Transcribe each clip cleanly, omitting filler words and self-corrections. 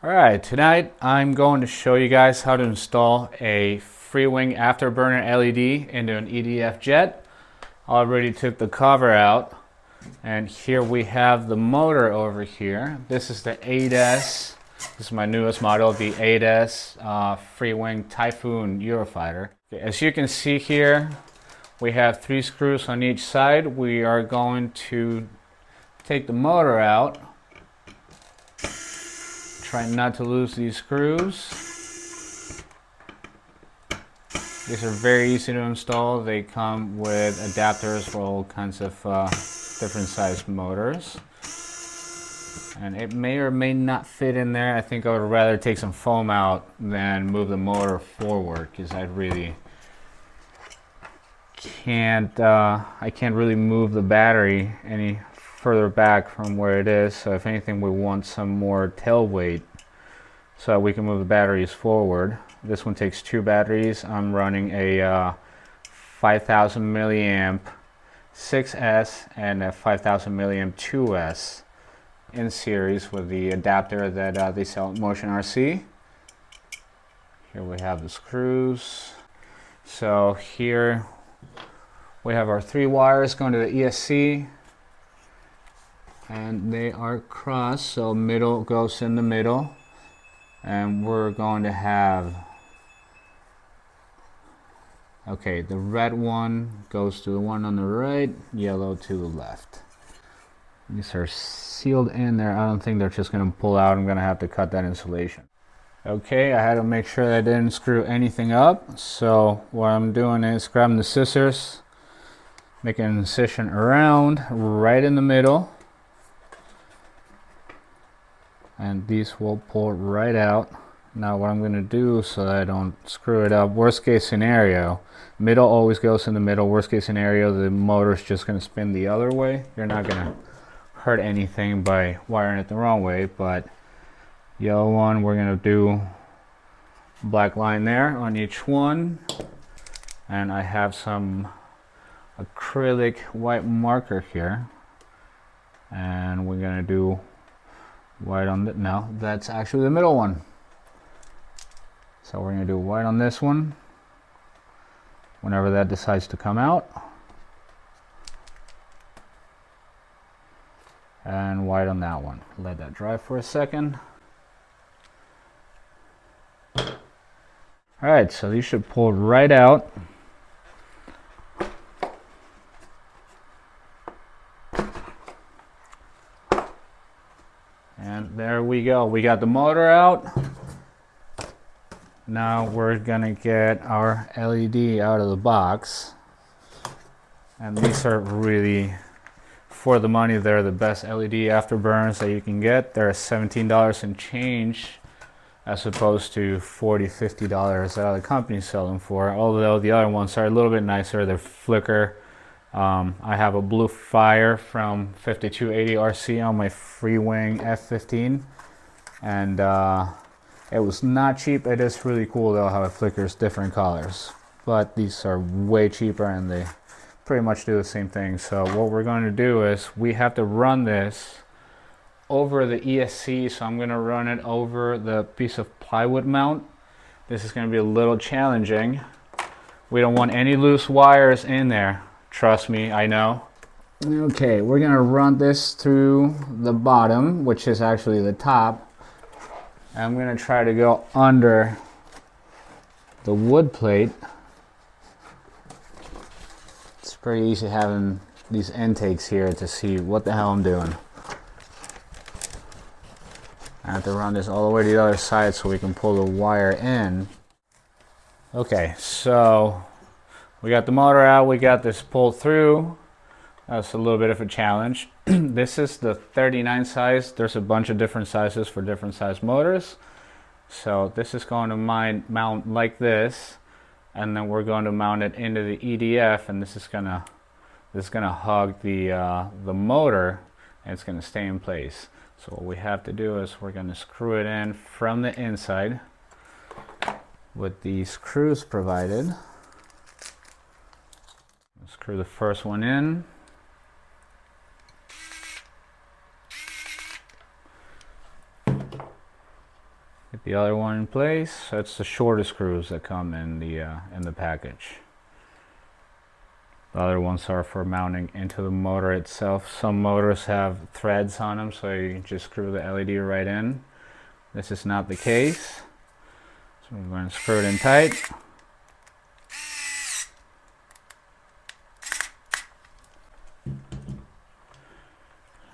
Alright, tonight I'm going to show you guys how to install a Freewing Afterburner LED into an EDF jet. Already took the cover out, and here we have the motor over here. This is the 8S. This is my newest model, the 8S Freewing Typhoon Eurofighter. As you can see here, we have 3 screws on each side. We are going to take the motor out. Try not to lose these screws. These are very easy to install. They come with adapters for all kinds of different sized motors. And it may or may not fit in there. I think I would rather take some foam out than move the motor forward, because I really can't really move the battery any further back from where it is. So if anything, we want some more tail weight so we can move the batteries forward. This one takes 2 batteries. I'm running a 5000 milliamp 6S and a 5000 milliamp 2S in series with the adapter that they sell at Motion RC. Here we have the screws. So here we have our 3 wires going to the ESC, and they are crossed, so middle goes in the middle, and we're going to have, okay, the red one goes to the one on the right, yellow to the left. These are sealed in there. I don't think they're just going to pull out. I'm going to have to cut that insulation. Okay, I had to make sure that I didn't screw anything up, so what I'm doing is grabbing the scissors, making an incision around right in the middle, and these will pull right out. Now what I'm going to do so that I don't screw it up, worst case scenario, middle always goes in the middle. Worst case scenario, the motor's just going to spin the other way. You're not going to hurt anything by wiring it the wrong way, but yellow one, we're going to do black line there on each one, and I have some acrylic white marker here, and we're going to do white on the, no, that's actually the middle one. So we're going to do white on this one whenever that decides to come out, and white on that one. Let that dry for a second. Alright, so these should pull right out. And there we go. We got the motor out. Now we're gonna get our LED out of the box. And these are really, for the money, they're the best LED afterburners that you can get. They're $17 and change, as opposed to $40, $50 that other companies sell them for. Although the other ones are a little bit nicer. They're flicker. I have a blue fire from 5280 RC on my Freewing F15, and it was not cheap. It is really cool though how it flickers different colors, but these are way cheaper and they pretty much do the same thing. So what we're going to do is we have to run this over the ESC, so I'm going to run it over the piece of plywood mount. This is going to be a little challenging. We don't want any loose wires in there. Trust me, I know. Okay, we're gonna run this through the bottom, which is actually the top. I'm gonna try to go under the wood plate. It's pretty easy having these intakes here to see what the hell I'm doing. I have to run this all the way to the other side so we can pull the wire in. Okay, so we got the motor out, we got this pulled through. That's a little bit of a challenge. This is the 39 size. There's a bunch of different sizes for different size motors. So this is going to mount like this, and then we're going to mount it into the EDF, and this is gonna hug the motor, and it's gonna stay in place. So what we have to do is we're gonna screw it in from the inside with the screws provided. Screw the first one in. Get the other one in place. That's the shortest screws that come in the package. The other ones are for mounting into the motor itself. Some motors have threads on them, so you can just screw the LED right in. This is not the case. So we're going to screw it in tight.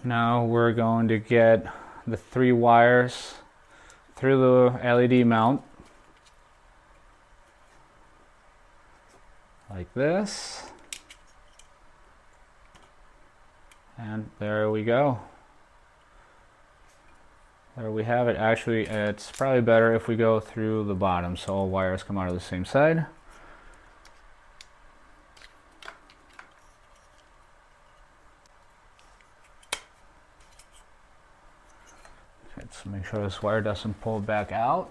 Now we're going to get the 3 wires through the LED mount, like this. And there we go. There we have it. Actually, it's probably better if we go through the bottom so all wires come out of the same side. Let's make sure this wire doesn't pull back out.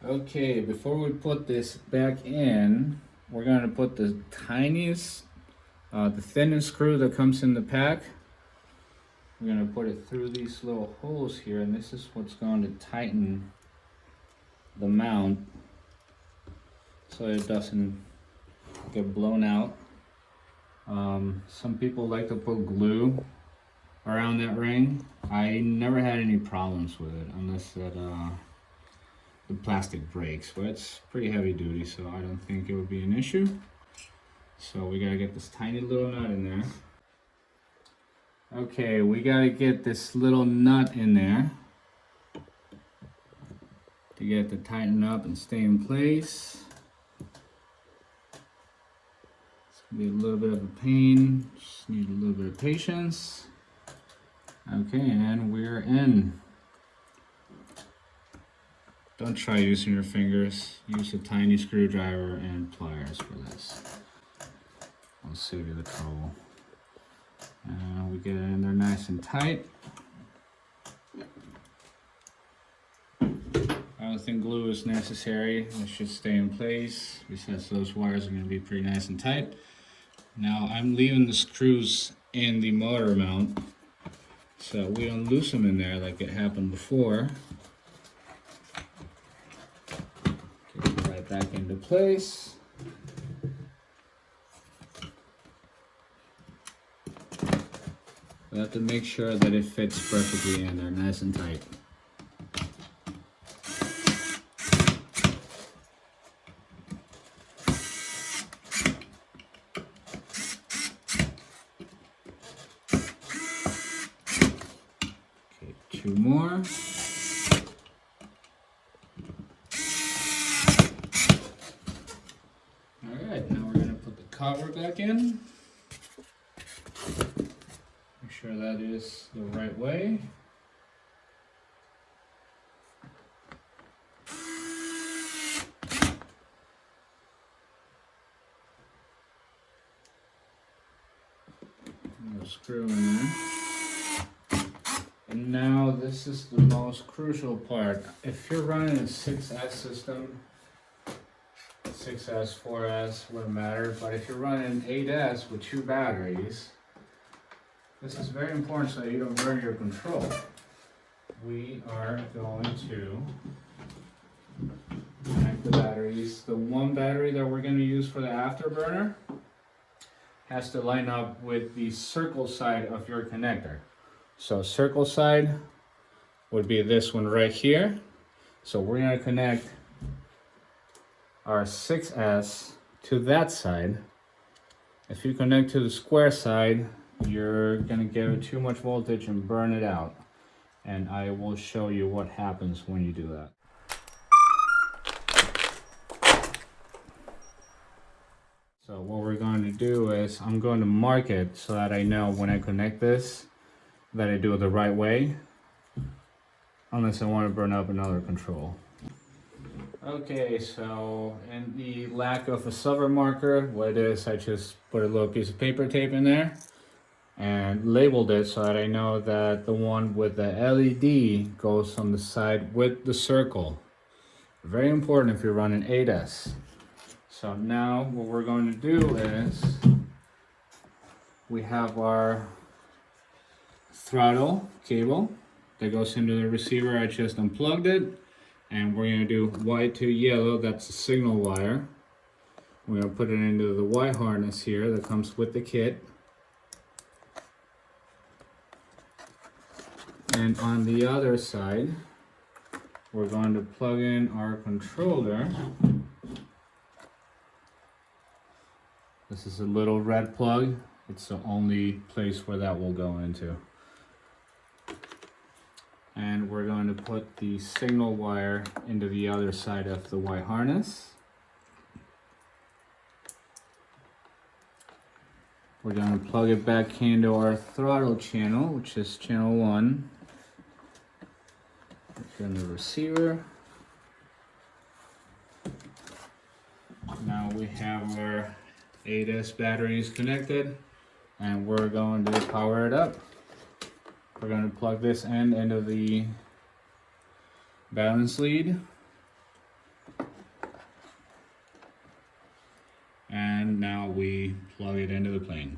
Okay, before we put this back in, we're going to put the tiniest, the thinnest screw that comes in the pack. We're going to put it through these little holes here, and this is what's going to tighten the mount so it doesn't get blown out. Some people like to put glue around that ring. I never had any problems with it unless that the plastic breaks, but it's pretty heavy duty, so I don't think it would be an issue. So we gotta get this tiny little nut in there. Okay, we gotta get this little nut in there to get it to tighten up and stay in place. It's gonna be a little bit of a pain, just need a little bit of patience. Okay, and we're in. Don't try using your fingers. Use a tiny screwdriver and pliers for this. I'll save you the trouble. We get it in there nice and tight. I don't think glue is necessary. It should stay in place. Besides, those wires are going to be pretty nice and tight. Now I'm leaving the screws in the motor mount so we don't lose them in there like it happened before. Get it right back into place. We have to make sure that it fits perfectly in there, nice and tight. Okay, 2 more. Alright, now we're going to put the cover back in. Make sure that is the right way. Another screw in there. And now this is the most crucial part. If you're running a 6S system, 6S, 4S, wouldn't matter, but if you're running 8S with 2 batteries, this is very important so you don't burn your control. We are going to connect the batteries. The one battery that we're going to use for the Afterburner has to line up with the circle side of your connector. So circle side would be this one right here. So we're going to connect our 6S to that side. If you connect to the square side, you're going to give too much voltage and burn it out. And I will show you what happens when you do that. So what we're going to do is I'm going to mark it so that I know when I connect this that I do it the right way, unless I want to burn up another control. Okay, so in the lack of a silver marker, what it is, I just put a little piece of paper tape in there and labeled it so that I know that the one with the LED goes on the side with the circle. Very important if you're running 8S. So now what we're going to do is we have our throttle cable. that goes into the receiver. I just unplugged it, and we're going to do white to yellow. That's the signal wire. We're going to put it into the Y harness here that comes with the kit. And on the other side, we're going to plug in our controller. This is a little red plug. It's the only place where that will go into. And we're going to put the signal wire into the other side of the Y harness. We're going to plug it back into our throttle channel, which is channel 1. In the receiver. Now we have our 8S batteries connected, and we're going to power it up. We're going to plug this end into the balance lead, and now we plug it into the plane.